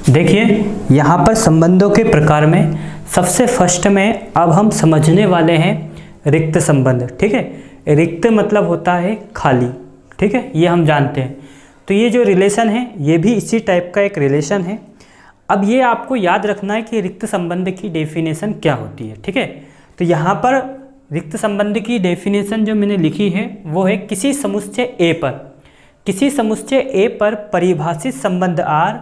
देखिए यहाँ पर संबंधों के प्रकार में सबसे फर्स्ट में अब हम समझने वाले हैं रिक्त संबंध। ठीक है, रिक्त मतलब होता है खाली। ठीक है, ये हम जानते हैं। तो ये जो रिलेशन है ये भी इसी टाइप का एक रिलेशन है। अब ये आपको याद रखना है कि रिक्त संबंध की डेफिनेशन क्या होती है। ठीक है, तो यहाँ पर रिक्त संबंध की डेफिनेशन जो मैंने लिखी है वो है किसी समुच्चय ए पर परिभाषित संबंध आर,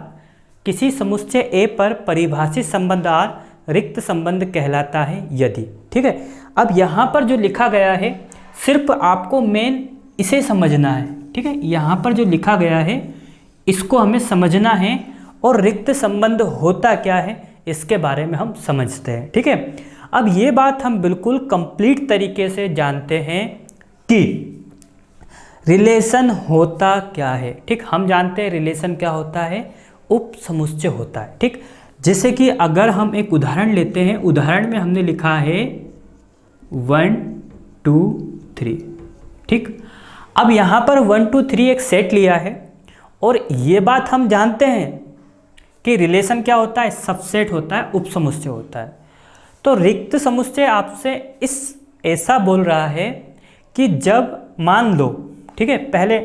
किसी समुच्चय ए पर परिभाषित संबंध आर रिक्त संबंध कहलाता है यदि। ठीक है, अब यहाँ पर जो लिखा गया है सिर्फ आपको मेन इसे समझना है। ठीक है, यहाँ पर जो लिखा गया है इसको हमें समझना है और रिक्त संबंध होता क्या है इसके बारे में हम समझते हैं। ठीक है, अब ये बात हम बिल्कुल कंप्लीट तरीके से जानते हैं कि रिलेशन होता क्या है। ठीक, हम जानते हैं रिलेशन क्या होता है, उप समुच्चय होता है। ठीक, जैसे कि अगर हम एक उदाहरण लेते हैं, उदाहरण में हमने लिखा है 1 2 3। ठीक, अब यहाँ पर 1 2 3 एक सेट लिया है और ये बात हम जानते हैं कि रिलेशन क्या होता है, सबसेट होता है, उप समुच्चय होता है। तो रिक्त समुच्चय आपसे इस ऐसा बोल रहा है कि जब मान लो, ठीक है, पहले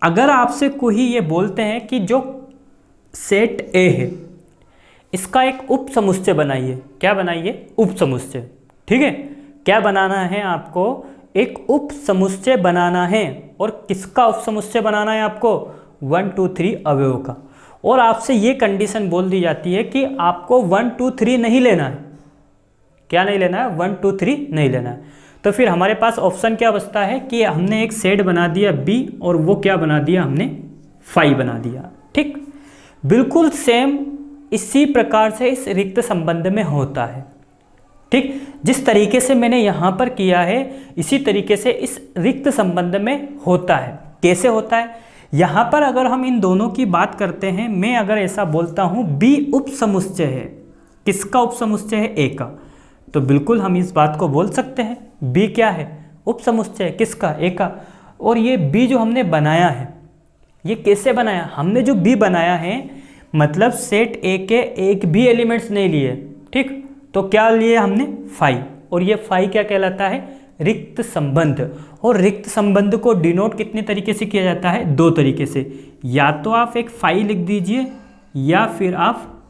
अगर आपसे कोई ये बोलते हैं कि जो सेट ए है इसका एक उप समुच्चय बनाइए। क्या बनाइए? उप समुच्चय। ठीक है, क्या बनाना है आपको? एक उप समुच्चय बनाना है। और किसका उप समुच्चय बनाना है आपको? 1 2 3 अवयव का। और आपसे ये कंडीशन बोल दी जाती है कि आपको 1 2 3 नहीं लेना है। क्या नहीं लेना है? 1 2 3 नहीं लेना है। तो फिर हमारे पास ऑप्शन क्या बचता है कि हमने एक सेट बना दिया बी और वो क्या बना दिया हमने? 5 बना दिया। ठीक, बिल्कुल सेम इसी प्रकार से इस रिक्त संबंध में होता है। ठीक, जिस तरीके से मैंने यहाँ पर किया है इसी तरीके से इस रिक्त संबंध में होता है। कैसे होता है? यहाँ पर अगर हम इन दोनों की बात करते हैं, मैं अगर ऐसा बोलता हूँ बी उप समुच्चय है। किसका उप समुच्चय है? ए का। तो बिल्कुल हम इस बात को बोल सकते हैं बी क्या है? उप समुच्चय। किसका? ए का। और ये बी जो हमने बनाया है ये कैसे बनाया? हमने जो बी बनाया है मतलब सेट ए के एक भी एलिमेंट्स नहीं लिए। ठीक, तो क्या लिए हमने? 5। और ये 5 क्या कहलाता है? रिक्त संबंध। और रिक्त संबंध को डिनोट कितने तरीके से किया जाता है? 2 तरीके से। या तो आप एक 5 लिख दीजिए या फिर आप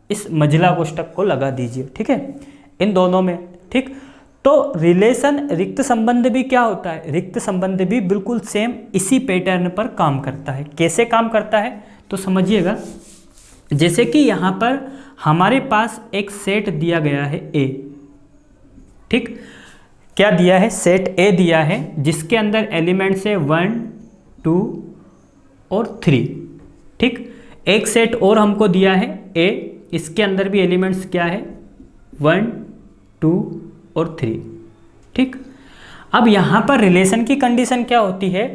इस मझला कोष्ठक को लगा दीजिए। ठीक है, इन दोनों में। ठीक, तो रिलेशन रिक्त संबंध भी क्या होता है? रिक्त संबंध भी बिल्कुल सेम इसी पैटर्न पर काम करता है। कैसे काम करता है तो समझिएगा। जैसे कि यहाँ पर हमारे पास एक सेट दिया गया है ए। ठीक, क्या दिया है? सेट ए दिया है जिसके अंदर एलिमेंट्स है 1 2 और 3। ठीक, एक सेट और हमको दिया है ए, इसके अंदर भी एलिमेंट्स क्या है? 1 2 और 3। ठीक, अब यहाँ पर रिलेशन की कंडीशन क्या होती है?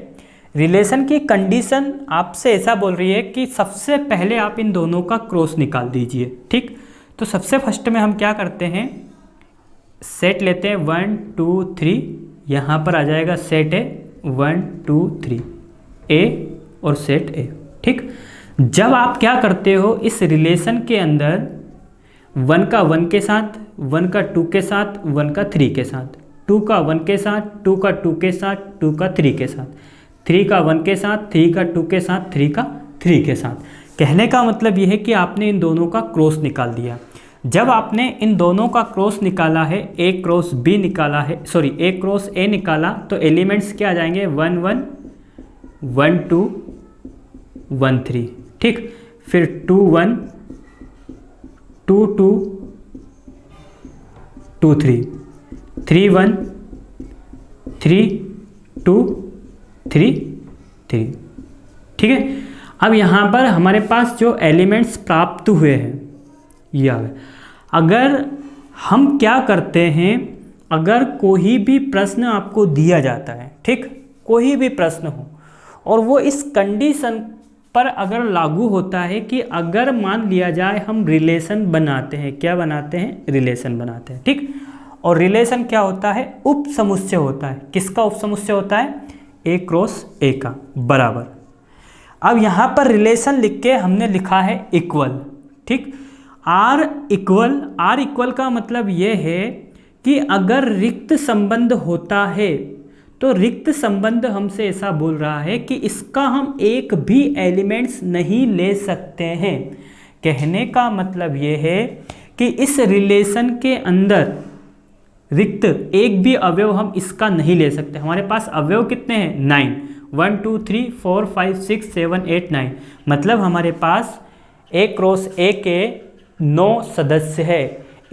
रिलेशन की कंडीशन आपसे ऐसा बोल रही है कि सबसे पहले आप इन दोनों का क्रॉस निकाल दीजिए। ठीक, तो सबसे फर्स्ट में हम क्या करते हैं? सेट लेते हैं 1 2 3। यहाँ पर आ जाएगा सेट है 1 2 3 ए और सेट ए। ठीक, जब आप क्या करते हो इस रिलेशन के अंदर 1 का 1 के साथ, 1 का 2 के साथ, 1 का 3 के साथ, 2 का 1 के साथ, 2 का 2 के साथ, 2 का 3 के साथ, 3 का 1 के साथ, 3 का 2 के साथ, 3 का 3 के साथ। कहने का मतलब यह है कि आपने इन दोनों का क्रॉस निकाल दिया। जब आपने इन दोनों का क्रॉस निकाला है, ए क्रॉस बी निकाला है, सॉरी ए क्रॉस ए निकाला, तो एलिमेंट्स क्या आ जाएंगे? 1 1 1 2 1 3। ठीक, फिर 2 1 2 2 2 3 3 1 3 2 3 3। ठीक है, अब यहाँ पर हमारे पास जो एलिमेंट्स प्राप्त हुए हैं ये आ गए। अगर हम क्या करते हैं, अगर कोई भी प्रश्न आपको दिया जाता है, ठीक, कोई भी प्रश्न हो और वो इस कंडीशन पर अगर लागू होता है कि अगर मान लिया जाए हम रिलेशन बनाते हैं, क्या बनाते हैं? रिलेशन बनाते हैं। ठीक, और रिलेशन क्या होता है? उप समुच्चय होता है। किसका उप समुच्चय होता है? ए क्रॉस ए का बराबर। अब यहाँ पर रिलेशन लिख के हमने लिखा है इक्वल। ठीक। आर इक्वल का मतलब ये है कि अगर रिक्त संबंध होता है तो रिक्त संबंध हमसे ऐसा बोल रहा है कि इसका हम एक भी एलिमेंट्स नहीं ले सकते हैं। कहने का मतलब ये है कि इस रिलेशन के अंदर रिक्त एक भी अवयव हम इसका नहीं ले सकते। हमारे पास अवयव कितने हैं? 9, 1 2 3 4 5 6 7 8 9, मतलब हमारे पास A क्रॉस A के 9 सदस्य है।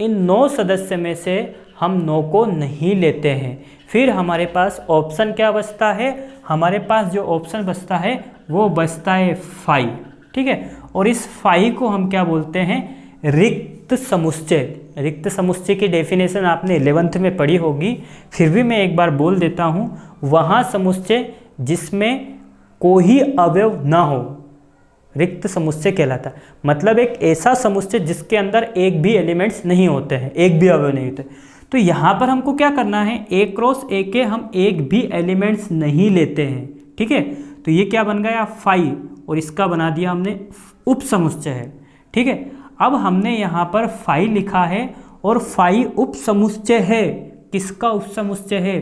इन 9 सदस्य में से हम 9 को नहीं लेते हैं। फिर हमारे पास ऑप्शन क्या बचता है? हमारे पास जो ऑप्शन बचता है वो बचता है 5, ठीक है। और इस 5 को हम क्या बोलते हैं? रिक्त समुच्चय। रिक्त समुच्चय की डेफिनेशन आपने 11th में पढ़ी होगी, फिर भी मैं एक बार बोल देता हूँ। वहाँ समुच्चय जिसमें कोई अवयव ना हो रिक्त समुच्चय कहलाता है। मतलब एक ऐसा समुच्चय जिसके अंदर एक भी एलिमेंट्स नहीं होते हैं, एक भी अवयव नहीं होते। तो यहाँ पर हमको क्या करना है? A क्रॉस A के हम एक भी एलिमेंट्स नहीं लेते हैं, ठीक है। तो ये क्या बन गया? 5, और इसका बना दिया हमने उप समुच्चय है, ठीक है। अब हमने यहाँ पर 5 लिखा है और 5 उप समुच्चय है। किसका उप समुच्चय है?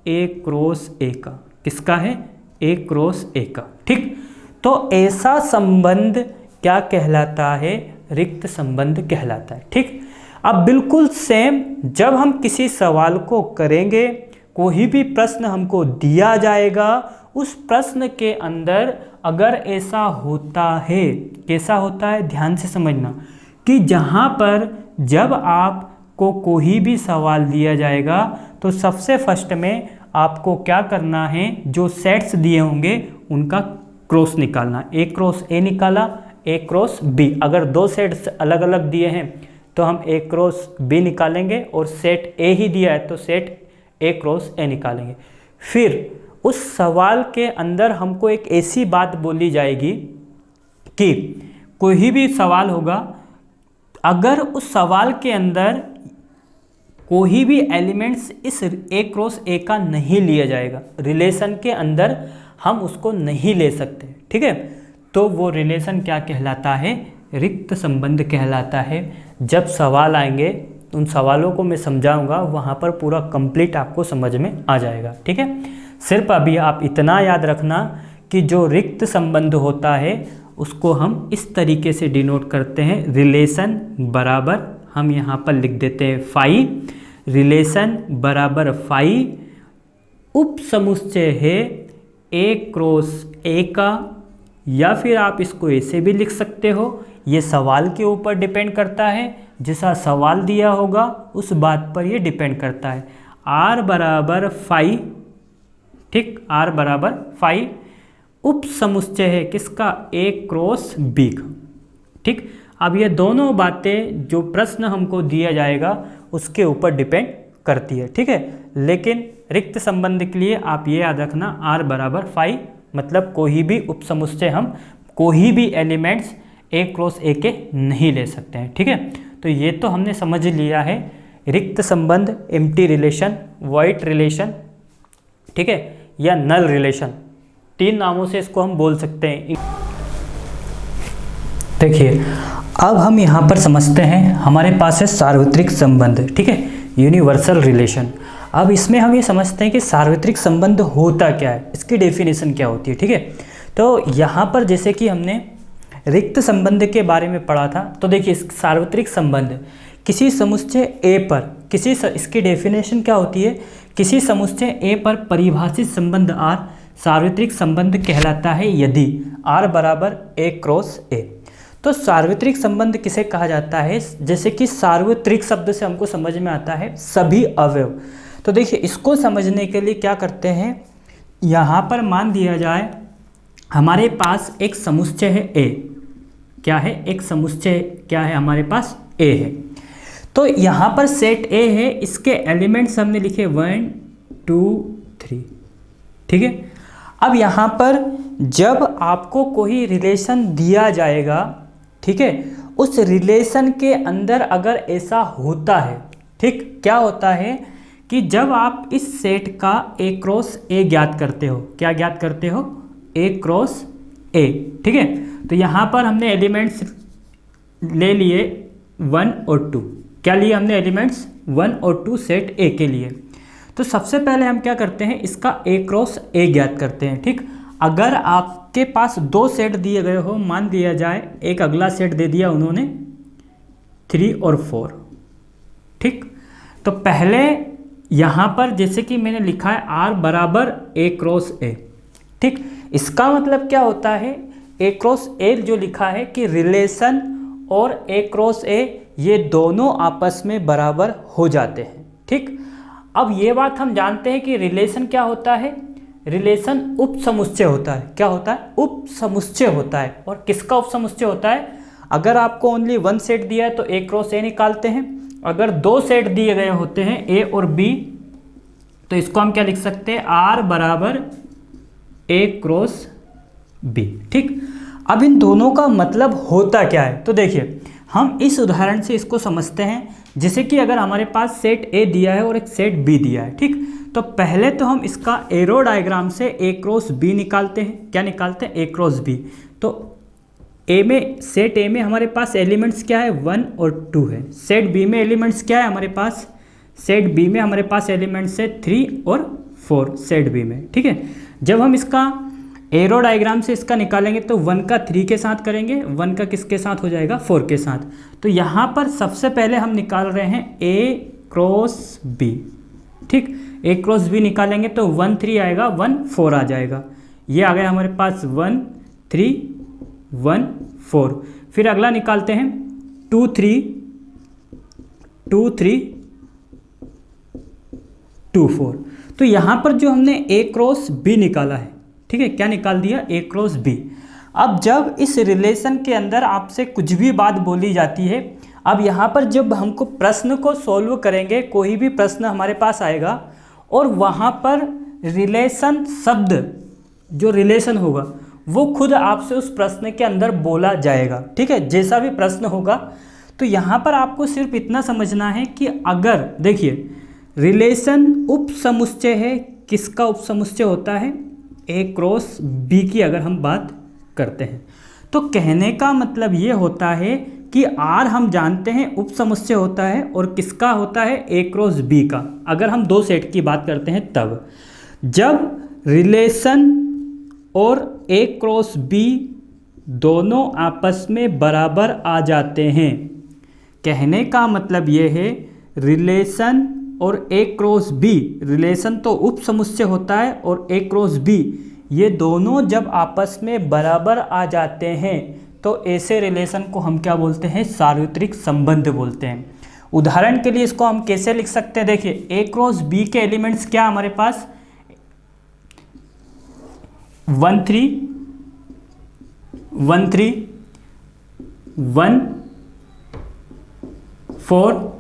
A क्रॉस A का। किसका है? A क्रॉस A का, ठीक। तो ऐसा संबंध क्या कहलाता है? रिक्त संबंध कहलाता है, ठीक। अब बिल्कुल सेम जब हम किसी सवाल को करेंगे, कोई भी प्रश्न हमको दिया जाएगा, उस प्रश्न के अंदर अगर ऐसा होता है, कैसा होता है ध्यान से समझना, कि जहाँ पर जब आपको कोई भी सवाल दिया जाएगा तो सबसे फर्स्ट में आपको क्या करना है? जो सेट्स दिए होंगे उनका क्रॉस निकालना। A क्रॉस A निकाला, A क्रॉस B। अगर 2 सेट्स अलग अलग दिए हैं तो हम A क्रॉस B निकालेंगे, और सेट A ही दिया है तो सेट A क्रॉस A निकालेंगे। फिर उस सवाल के अंदर हमको एक ऐसी बात बोली जाएगी कि कोई भी सवाल होगा, अगर उस सवाल के अंदर कोई भी एलिमेंट्स इस A क्रॉस A का नहीं लिया जाएगा, रिलेशन के अंदर हम उसको नहीं ले सकते, ठीक है। तो वो रिलेशन क्या कहलाता है? रिक्त संबंध कहलाता है। जब सवाल आएंगे उन सवालों को मैं समझाऊंगा, वहाँ पर पूरा कंप्लीट आपको समझ में आ जाएगा, ठीक है। सिर्फ अभी आप इतना याद रखना कि जो रिक्त संबंध होता है उसको हम इस तरीके से डिनोट करते हैं। रिलेशन बराबर हम यहाँ पर लिख देते हैं 5, रिलेशन बराबर 5 उप समुच्चय है A क्रॉस A का, या फिर आप इसको ऐसे भी लिख सकते हो। ये सवाल के ऊपर डिपेंड करता है, जैसा सवाल दिया होगा उस बात पर ये डिपेंड करता है। R बराबर 5, ठीक, R बराबर 5 उप समुच्चय है किसका? A क्रॉस B का, ठीक। अब ये दोनों बातें जो प्रश्न हमको दिया जाएगा उसके ऊपर डिपेंड करती है, ठीक है। लेकिन रिक्त संबंध के लिए आप ये याद रखना R बराबर 5, मतलब कोई भी उप समुच्चय हम कोई भी एलिमेंट्स A क्रॉस A के नहीं ले सकते हैं, ठीक है। तो ये तो हमने समझ लिया है रिक्त संबंध, एम्प्टी रिलेशन, वॉइड रिलेशन, ठीक है, या नल रिलेशन। 3 नामों से इसको हम बोल सकते हैं। देखिए अब हम यहाँ पर समझते हैं, हमारे पास है सार्वत्रिक संबंध, ठीक है, यूनिवर्सल रिलेशन। अब इसमें हम ये समझते हैं कि सार्वत्रिक संबंध होता क्या है, इसकी डेफिनेशन क्या होती है, ठीक है। तो यहाँ पर जैसे कि हमने रिक्त संबंध के बारे में पढ़ा था, तो देखिए सार्वत्रिक संबंध किसी समुच्चय A पर इसकी डेफिनेशन क्या होती है? किसी समुच्चय A पर परिभाषित संबंध R सार्वत्रिक संबंध कहलाता है यदि R बराबर A क्रॉस A। तो सार्वत्रिक संबंध किसे कहा जाता है? जैसे कि सार्वत्रिक शब्द से हमको समझ में आता है सभी अवयव। तो देखिए इसको समझने के लिए क्या करते हैं, यहाँ पर मान दिया जाए हमारे पास एक समुच्चय है A। क्या है? एक समुच्चय क्या है? हमारे पास A है। तो यहाँ पर सेट A है, इसके एलिमेंट्स हमने लिखे 1 2 3, ठीक है। अब यहाँ पर जब आपको कोई रिलेशन दिया जाएगा, ठीक है, उस रिलेशन के अंदर अगर ऐसा होता है, ठीक, क्या होता है कि जब आप इस सेट का A क्रॉस A ज्ञात करते हो, क्या ज्ञात करते हो? A क्रॉस A, ठीक है। तो यहाँ पर हमने एलिमेंट्स ले लिए 1 और 2। क्या लिए हमने एलिमेंट्स? 1 और 2 सेट ए के लिए। तो सबसे पहले हम क्या करते हैं, इसका ए क्रॉस ए ज्ञात करते हैं। ठीक, अगर आपके पास 2 सेट दिए गए हो, मान लिया जाए एक अगला सेट दे दिया उन्होंने 3 और 4। ठीक, तो पहले यहाँ पर जैसे कि मैंने लिखा है आर बराबर ए क्रॉस ए। ठीक, इसका मतलब क्या होता है, ए क्रॉस ए जो लिखा है कि रिलेशन और ए क्रॉस ए ये दोनों आपस में बराबर हो जाते हैं। ठीक, अब ये बात हम जानते हैं कि रिलेशन क्या होता है, रिलेशन उप समुच्चय होता है। क्या होता है? उप समुच्चय होता है। और किसका उप समुच्चय होता है? अगर आपको ओनली 1 सेट दिया है तो ए क्रॉस ए निकालते हैं। अगर 2 सेट दिए गए होते हैं ए और बी, तो इसको हम क्या लिख सकते हैं, आर बराबर ए क्रॉस बी। ठीक, अब इन दोनों का मतलब होता क्या है, तो देखिए हम इस उदाहरण से इसको समझते हैं। जैसे कि अगर हमारे पास सेट ए दिया है और एक सेट बी दिया है। ठीक, तो पहले तो हम इसका एरो डायग्राम से ए क्रॉस बी निकालते हैं। क्या निकालते हैं? ए क्रॉस बी। तो ए में, सेट ए में हमारे पास एलिमेंट्स क्या है, 1 और 2 है। सेट बी में एलिमेंट्स क्या है हमारे पास, सेट बी में हमारे पास एलिमेंट्स है 3 और 4 सेट बी में। ठीक है, जब हम इसका एरो डायग्राम से इसका निकालेंगे तो 1 का 3 के साथ करेंगे, 1 का किसके साथ हो जाएगा, 4 के साथ। तो यहाँ पर सबसे पहले हम निकाल रहे हैं ए क्रॉस बी। ठीक, ए क्रॉस बी निकालेंगे तो 1 3 आएगा, 1 4 आ जाएगा। ये आ गया हमारे पास 1 3 1 4। फिर अगला निकालते हैं 2 3 2 3 2 4। तो यहाँ पर जो हमने ए क्रॉस बी निकाला है, ठीक है, क्या निकाल दिया, ए क्रॉस बी। अब जब इस रिलेशन के अंदर आपसे कुछ भी बात बोली जाती है, अब यहाँ पर जब हमको प्रश्न को सॉल्व करेंगे, कोई भी प्रश्न हमारे पास आएगा और वहाँ पर रिलेशन शब्द, जो रिलेशन होगा वो खुद आपसे उस प्रश्न के अंदर बोला जाएगा। ठीक है, जैसा भी प्रश्न होगा। तो यहाँ पर आपको सिर्फ इतना समझना है कि अगर देखिए रिलेशन उप समुच्चय है, किसका उप समुच्चय होता है, ए क्रॉस बी की अगर हम बात करते हैं, तो कहने का मतलब ये होता है कि आर हम जानते हैं उप समुच्चय होता है और किसका होता है, ए क्रॉस बी का। अगर हम 2 सेट की बात करते हैं तब जब रिलेशन और ए क्रॉस बी दोनों आपस में बराबर आ जाते हैं, कहने का मतलब ये है रिलेशन और ए क्रॉस बी, रिलेशन तो उप समुच्चय होता है और ए क्रॉस बी ये दोनों जब आपस में बराबर आ जाते हैं तो ऐसे रिलेशन को हम क्या बोलते हैं, सार्वत्रिक संबंध बोलते हैं। उदाहरण के लिए इसको हम कैसे लिख सकते हैं, देखिए ए क्रॉस बी के एलिमेंट्स क्या हमारे पास, 1 3 1 3 1 4,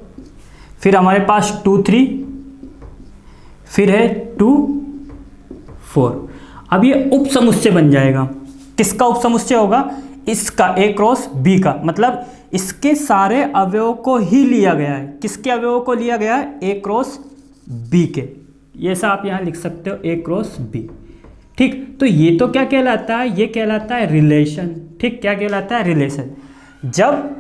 फिर हमारे पास 2 3, फिर है 2 4। अब ये उप समुच्चय बन जाएगा। किसका उप समुच्चय होगा, इसका, ए क्रॉस बी का। मतलब इसके सारे अवयवों को ही लिया गया है। किसके अवयवों को लिया गया है, ए क्रॉस बी के। ये सब आप यहाँ लिख सकते हो, ए क्रॉस बी। ठीक, तो ये तो क्या कहलाता है, ये कहलाता है रिलेशन। ठीक, क्या कहलाता है, रिलेशन। जब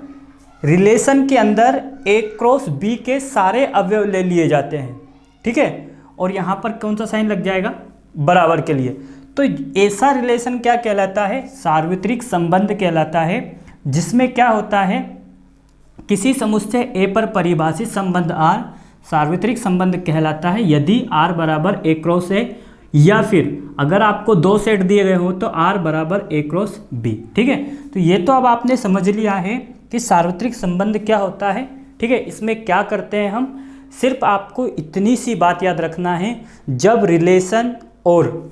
रिलेशन के अंदर ए क्रॉस बी के सारे अवयव ले लिए जाते हैं, ठीक है, और यहाँ पर कौन सा साइन लग जाएगा, बराबर के लिए, तो ऐसा रिलेशन क्या कहलाता है, सार्वत्रिक संबंध कहलाता है। जिसमें क्या होता है, किसी समुच्चय ए पर परिभाषित संबंध आर सार्वत्रिक संबंध कहलाता है यदि आर बराबर ए क्रॉस ए, या फिर अगर आपको 2 सेट दिए गए हो तो आर बराबर ए क्रॉस बी। ठीक है, तो ये तो अब आपने समझ लिया है कि सार्वत्रिक संबंध क्या होता है। ठीक है, इसमें क्या करते हैं हम, सिर्फ आपको इतनी सी बात याद रखना है, जब रिलेशन और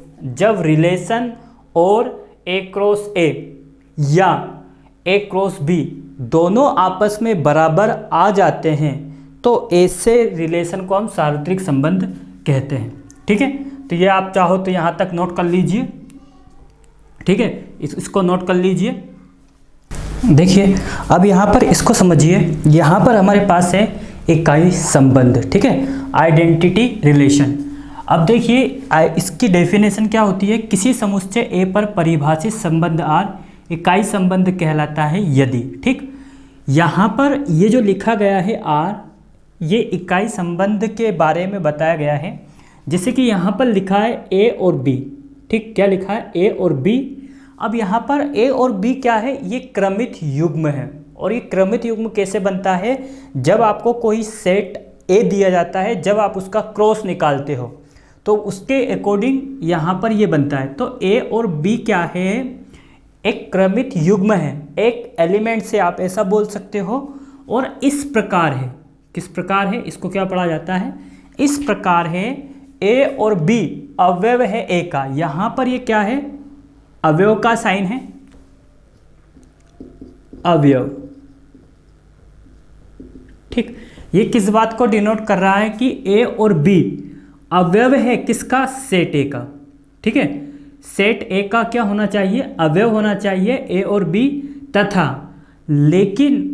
ए क्रॉस ए या ए क्रॉस बी दोनों आपस में बराबर आ जाते हैं तो ऐसे रिलेशन को हम सार्वत्रिक संबंध कहते हैं। ठीक है, तो ये आप चाहो तो यहाँ तक नोट कर लीजिए। ठीक है, इसको नोट कर लीजिए। देखिए अब यहाँ पर इसको समझिए, यहाँ पर हमारे पास है इकाई संबंध। ठीक है, आइडेंटिटी रिलेशन। अब देखिए इसकी डेफिनेशन क्या होती है, किसी समुच्चय ए पर परिभाषित संबंध आर इकाई संबंध कहलाता है यदि। ठीक, यहाँ पर ये जो लिखा गया है आर, ये इकाई संबंध के बारे में बताया गया है। जैसे कि यहाँ पर लिखा है ए और बी, ठीक, क्या लिखा है ए और बी। अब यहाँ पर ए और बी क्या है, ये क्रमित युग्म है। और ये क्रमित युग्म कैसे बनता है, जब आपको कोई सेट ए दिया जाता है, जब आप उसका क्रॉस निकालते हो तो उसके अकॉर्डिंग यहाँ पर ये बनता है। तो ए और बी क्या है, एक क्रमित युग्म है, एक एलिमेंट से आप ऐसा बोल सकते हो। और इस प्रकार है, किस प्रकार है, इसको क्या पढ़ा जाता है, इस प्रकार है। ए और बी अवयव है ए का, यहाँ पर ये क्या है, अवयव का साइन है, अवयव, ठीक। ये किस बात को डिनोट कर रहा है कि ए और बी अवयव है किसका, सेट ए का, ठीक है। सेट ए का क्या होना चाहिए, अवयव होना चाहिए ए और बी, तथा लेकिन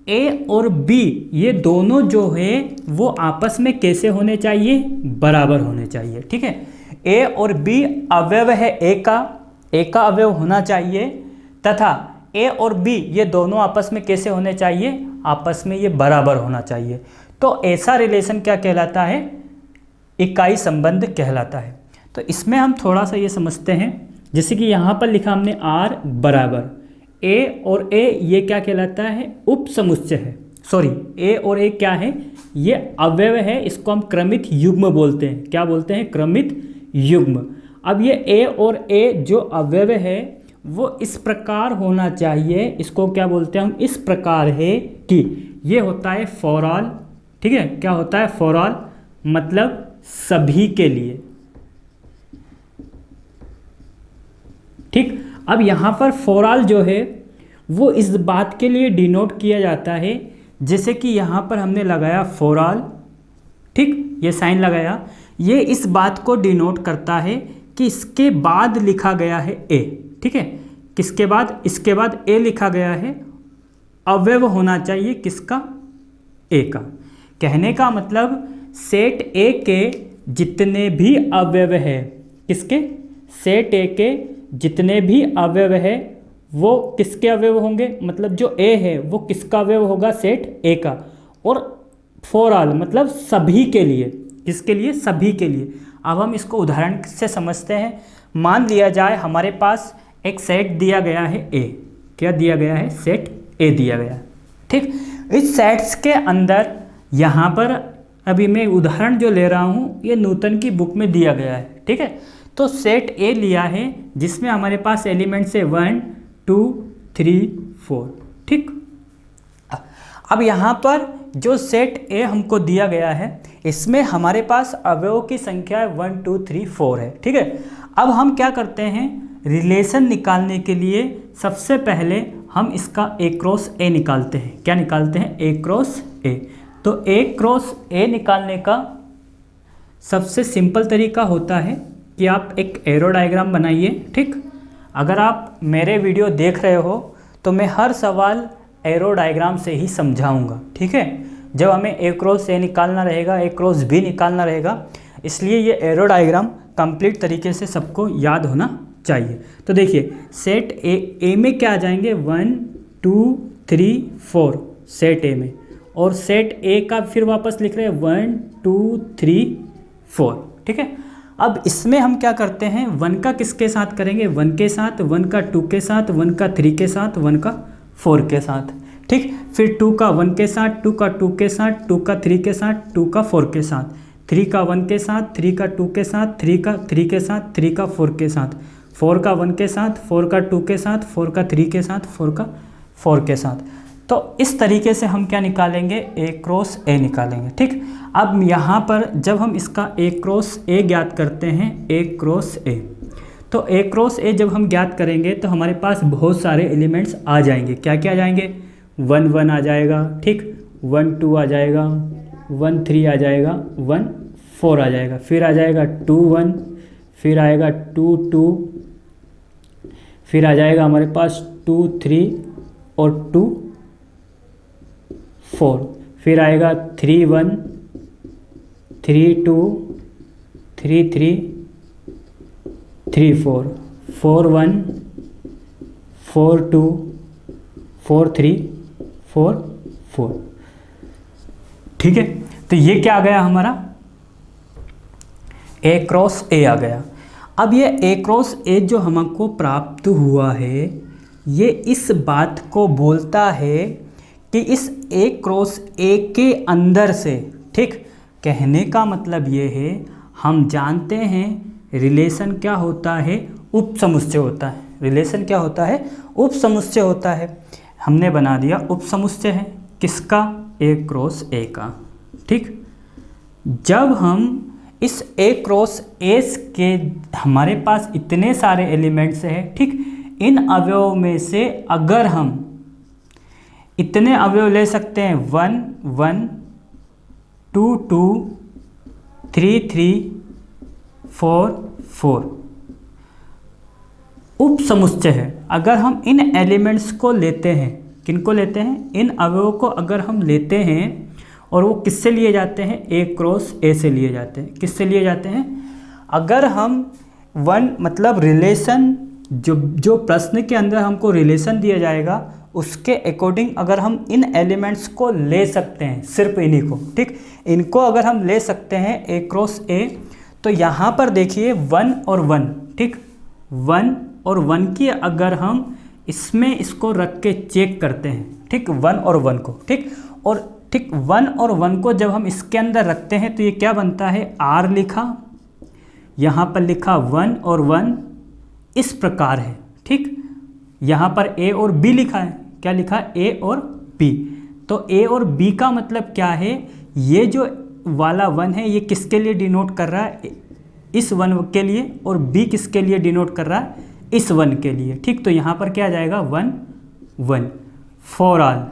ए और बी ये दोनों जो है वो आपस में कैसे होने चाहिए, बराबर होने चाहिए, ठीक है। ए और बी अवयव है ए का अवयव होना चाहिए, तथा ए और बी ये दोनों आपस में कैसे होने चाहिए, आपस में ये बराबर होना चाहिए। तो ऐसा रिलेशन क्या कहलाता है, इकाई संबंध कहलाता है। तो इसमें हम थोड़ा सा ये समझते हैं, जैसे कि यहाँ पर लिखा हमने आर बराबर ए और ए, ये क्या कहलाता है, उपसमुच्चय है। सॉरी, ए और ए क्या है, ये अवयव है, इसको हम क्रमित युग्म बोलते हैं। क्या बोलते हैं, क्रमित युग्म। अब ये ए और ए जो अवयव है वो इस प्रकार होना चाहिए, इसको क्या बोलते हैं हम, इस प्रकार है कि ये होता है फॉर ऑल, ठीक है। क्या होता है, फॉर ऑल, मतलब सभी के लिए, ठीक। अब यहाँ पर फॉर ऑल जो है वो इस बात के लिए डिनोट किया जाता है, जैसे कि यहाँ पर हमने लगाया फॉर ऑल, ठीक, ये साइन लगाया, ये इस बात को डिनोट करता है कि इसके बाद लिखा गया है ए, ठीक है। किसके बाद, इसके बाद ए लिखा गया है, अवयव होना चाहिए किसका, ए का। कहने का मतलब सेट ए के जितने भी अवयव है, किसके, सेट ए के जितने भी अवयव है वो किसके अवयव होंगे, मतलब जो ए है वो किसका अवयव होगा, सेट ए का। और फॉर ऑल मतलब सभी के लिए, किसके लिए, सभी के लिए। अब हम इसको उदाहरण से समझते हैं। मान लिया जाए हमारे पास एक सेट दिया गया है ए, क्या दिया गया है, सेट ए दिया गया, ठीक। इस सेट्स के अंदर यहाँ पर अभी मैं उदाहरण जो ले रहा हूँ ये न्यूटन की बुक में दिया गया है, ठीक है। तो सेट ए लिया है जिसमें हमारे पास एलिमेंट्स है 1 2 3 4, ठीक। अब यहाँ पर जो सेट ए हमको दिया गया है इसमें हमारे पास अवयवों की संख्या 1 2 3 4 है, ठीक है। अब हम क्या करते हैं, रिलेशन निकालने के लिए सबसे पहले हम इसका ए क्रॉस ए निकालते हैं। क्या निकालते हैं, ए क्रॉस ए। तो ए क्रॉस ए निकालने का सबसे सिंपल तरीका होता है कि आप एक एरो डायग्राम बनाइए, ठीक। अगर आप मेरे वीडियो देख रहे हो तो मैं हर सवाल एरो डायग्राम से ही समझाऊंगा, ठीक है। जब हमें ए क्रॉस ए निकालना रहेगा, ए क्रॉस बी निकालना रहेगा, इसलिए ये एरो डायग्राम कंप्लीट तरीके से सबको याद होना चाहिए। तो देखिए सेट ए में क्या आ जाएंगे, 1 2 3 4 सेट ए में, और सेट ए का फिर वापस लिख रहे हैं 1 2 3 4, ठीक है। अब इसमें हम क्या करते हैं, 1 का किसके साथ करेंगे, 1 के साथ, 1 का 2 के साथ, 1 का 3 के साथ, 1 का 4 के साथ, ठीक। फिर 2 का 1 के साथ, 2 का 2 के साथ, 2 का 3 के साथ, 2 का 4 के साथ, 3 का 1 के साथ, 3 का 2 के साथ, 3 का 3 के साथ, 3 का 4 के साथ, 4 का 1 के साथ, 4 का 2 के साथ, 4 का 3 के साथ, 4 का 4 के साथ। तो इस तरीके से हम क्या निकालेंगे, ए क्रॉस ए निकालेंगे, ठीक। अब यहाँ पर जब हम इसका ए क्रॉस ए ज्ञात करते हैं, ए क्रॉस ए, तो ए क्रॉस ए जब हम ज्ञात करेंगे तो हमारे पास बहुत सारे एलिमेंट्स आ जाएंगे। क्या क्या आ जाएंगे, 1 1 आ जाएगा, ठीक, 1 2 आ जाएगा, 1 3 आ जाएगा, 1 4 आ जाएगा, फिर आ जाएगा 2 1, फिर आएगा 2 2, फिर आ जाएगा हमारे पास 2 3 और 2 4, फिर आएगा 3 1 3 2 3 3 3 4 4 1 4 2 4 3 4 4। ठीक है, तो ये क्या आ गया हमारा, A क्रॉस A आ गया। अब ये A क्रॉस A जो हमको प्राप्त हुआ है, ये इस बात को बोलता है कि इस A क्रॉस A के अंदर से, ठीक, कहने का मतलब ये है, हम जानते हैं रिलेशन क्या होता है, उप समुच्चय होता है। रिलेशन क्या होता है, उप समुच्चय होता है। हमने बना दिया उप समुच्चय है किसका, A क्रॉस A का। ठीक, जब हम इस A क्रॉस A के, हमारे पास इतने सारे एलिमेंट्स हैं, ठीक, इन अवयवों में से अगर हम इतने अवयव ले सकते हैं 1 1 2 2 3 3 4 4, उप समुच्चय है। अगर हम इन एलिमेंट्स को लेते हैं, किनको लेते हैं, इन अवयवों को अगर हम लेते हैं और वो किससे लिए जाते हैं, A क्रॉस A से लिए जाते हैं। किससे लिए जाते हैं, अगर हम मतलब रिलेशन, जो प्रश्न के अंदर हमको रिलेशन दिया जाएगा उसके अकॉर्डिंग अगर हम इन एलिमेंट्स को ले सकते हैं, सिर्फ इन्हीं को, ठीक, इनको अगर हम ले सकते हैं A क्रॉस A, तो यहाँ पर देखिए 1 और 1, ठीक, 1 और 1 की अगर हम इसमें इसको रख के चेक करते हैं, ठीक, 1 और 1 को, ठीक, और ठीक 1 और 1 को जब हम इसके अंदर रखते हैं तो ये क्या बनता है, R लिखा, यहाँ पर लिखा 1 और 1 इस प्रकार है। ठीक, यहाँ पर A और B लिखा है, क्या लिखा, A और B। तो A और B का मतलब क्या है, ये जो वाला 1 है ये किसके लिए डिनोट कर रहा है, इस 1 के लिए, और B किसके लिए डिनोट कर रहा है, इस 1 के लिए। ठीक, तो यहाँ पर क्या आ जाएगा 1 1 फॉर ऑल।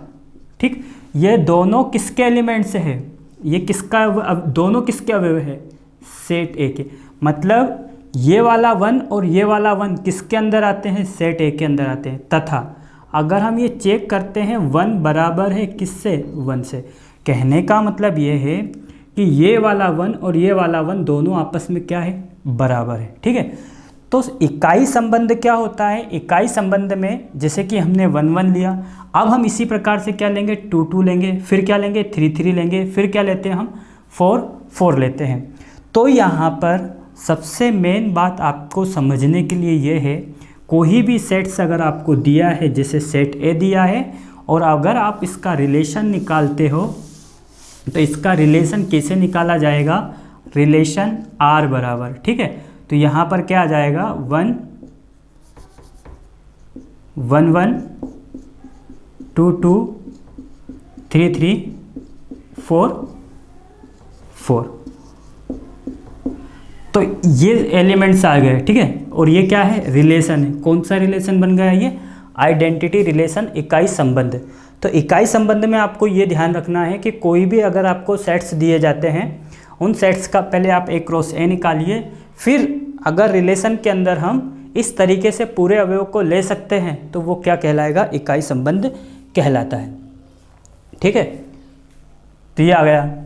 ठीक, ये दोनों किसके एलिमेंट से है, ये किसका, दोनों किसके अवयव है, सेट A के। मतलब ये वाला 1 और ये वाला 1 किसके अंदर आते हैं, सेट A के अंदर आते हैं। तथा अगर हम ये चेक करते हैं 1 बराबर है किससे, 1 से, कहने का मतलब ये है कि ये वाला 1 और ये वाला 1 दोनों आपस में क्या है, बराबर है। ठीक है, तो इकाई संबंध क्या होता है, इकाई संबंध में जैसे कि हमने 1 1 लिया, अब हम इसी प्रकार से क्या लेंगे, 2 2 लेंगे, फिर क्या लेंगे, 3 3 लेंगे, फिर क्या लेते हैं हम, 4 4 लेते हैं। तो यहाँ पर सबसे मेन बात आपको समझने के लिए ये है, कोई भी सेट्स अगर आपको दिया है, जैसे सेट A दिया है, और अगर आप इसका रिलेशन निकालते हो तो इसका रिलेशन कैसे निकाला जाएगा, रिलेशन R बराबर। ठीक है, तो यहाँ पर क्या आ जाएगा, 1 1 1 2 2 3 3 4 4। तो ये एलिमेंट्स आ गए। ठीक है, और ये क्या है, रिलेशन है। कौन सा रिलेशन बन गया, ये आइडेंटिटी रिलेशन, इकाई संबंध। तो इकाई संबंध में आपको ये ध्यान रखना है कि कोई भी अगर आपको सेट्स दिए जाते हैं, उन सेट्स का पहले आप A क्रॉस A निकालिए, फिर अगर रिलेशन के अंदर हम इस तरीके से पूरे अवयव को ले सकते हैं तो वो क्या कहलाएगा, इकाई संबंध कहलाता है। ठीक है, तो ये आ गया।